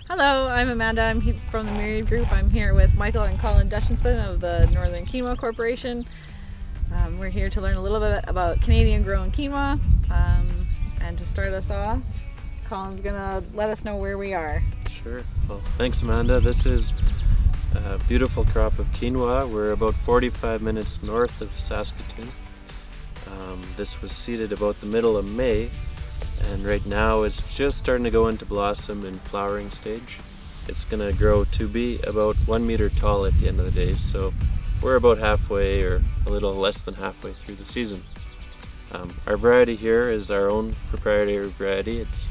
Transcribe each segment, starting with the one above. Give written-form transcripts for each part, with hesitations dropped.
Hello, I'm Amanda. I'm from the Myriad Group. I'm here with Michael and Colin Dutchinson of the Northern Quinoa Corporation. We're here to learn a little bit about Canadian grown quinoa. And to start us off, Colin's gonna let us know where we are. Sure. Well, thanks, Amanda. This is a beautiful crop of quinoa. We're about 45 minutes north of Saskatoon. This was seeded about the middle of May, and right now it's just starting to go into blossom and flowering stage. It's going to grow to be about 1 meter tall at the end of the day, so we're about halfway or a little less than halfway through the season. Our variety here is our own proprietary variety. It's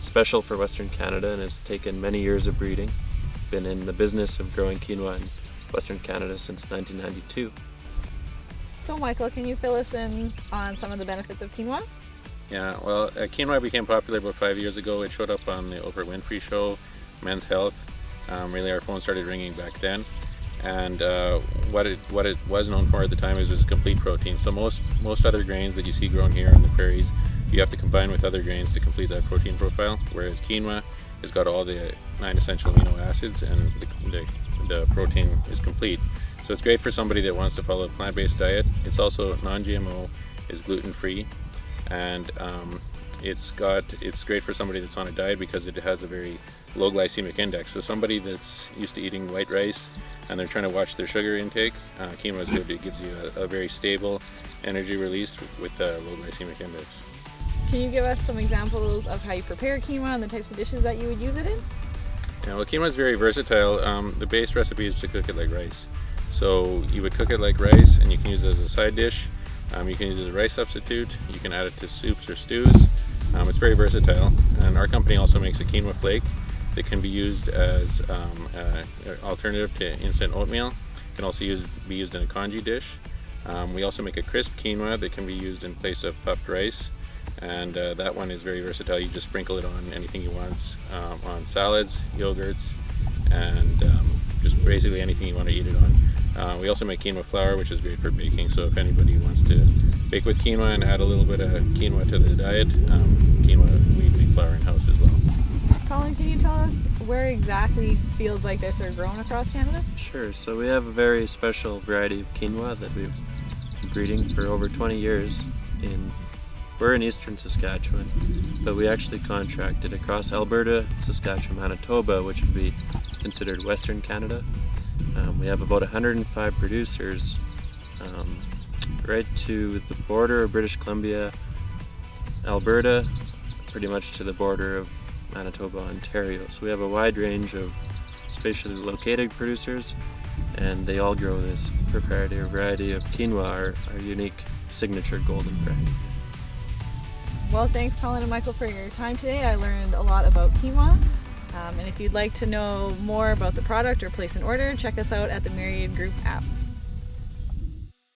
special for Western Canada and has taken many years of breeding. Been in the business of growing quinoa in Western Canada since 1992. So Michael, can you fill us in on some of the benefits of quinoa? Yeah, well, quinoa became popular about 5 years ago. It showed up on the Oprah Winfrey Show, Men's Health. Really, our phone started ringing back then. And what it was known for at the time is it was complete protein. So most other grains that you see grown here on the prairies, you have to combine with other grains to complete that protein profile. Whereas quinoa has got all the 9 essential amino acids, and the protein is complete. So it's great for somebody that wants to follow a plant-based diet. It's also non-GMO, is gluten-free, and it's great for somebody that's on a diet because it has a very low glycemic index. So somebody that's used to eating white rice and they're trying to watch their sugar intake, quinoa is good. It gives you a very stable energy release with a low glycemic index. Can you give us some examples of how you prepare quinoa and the types of dishes that you would use it in? Yeah, well, quinoa is very versatile. The base recipe is to cook it like rice. So you would cook it like rice, and you can use it as a side dish. You can use it as a rice substitute. You can add it to soups or stews. It's very versatile. And our company also makes a quinoa flake that can be used as an alternative to instant oatmeal. It can also be used in a congee dish. We also make a crisp quinoa that can be used in place of puffed rice. And that one is very versatile. You just sprinkle it on anything you want, on salads, yogurts, and just basically anything you want to eat it on. We also make quinoa flour, which is great for baking. So if anybody wants to bake with quinoa and add a little bit of quinoa to the diet, quinoa we make flour in-house as well. Colin, can you tell us where exactly fields like this are grown across Canada? Sure. So we have a very special variety of quinoa that we've been breeding for over 20 years. We're in eastern Saskatchewan, but we actually contracted across Alberta, Saskatchewan, Manitoba, which would be considered Western Canada. We have about 105 producers right to the border of British Columbia, Alberta, pretty much to the border of Manitoba, Ontario. So we have a wide range of spatially located producers, and they all grow this proprietary variety of quinoa, our unique signature golden variety. Well, thanks Colin and Michael for your time today. I learned a lot about quinoa. And if you'd like to know more about the product or place an order, check us out at the Myriad Group app.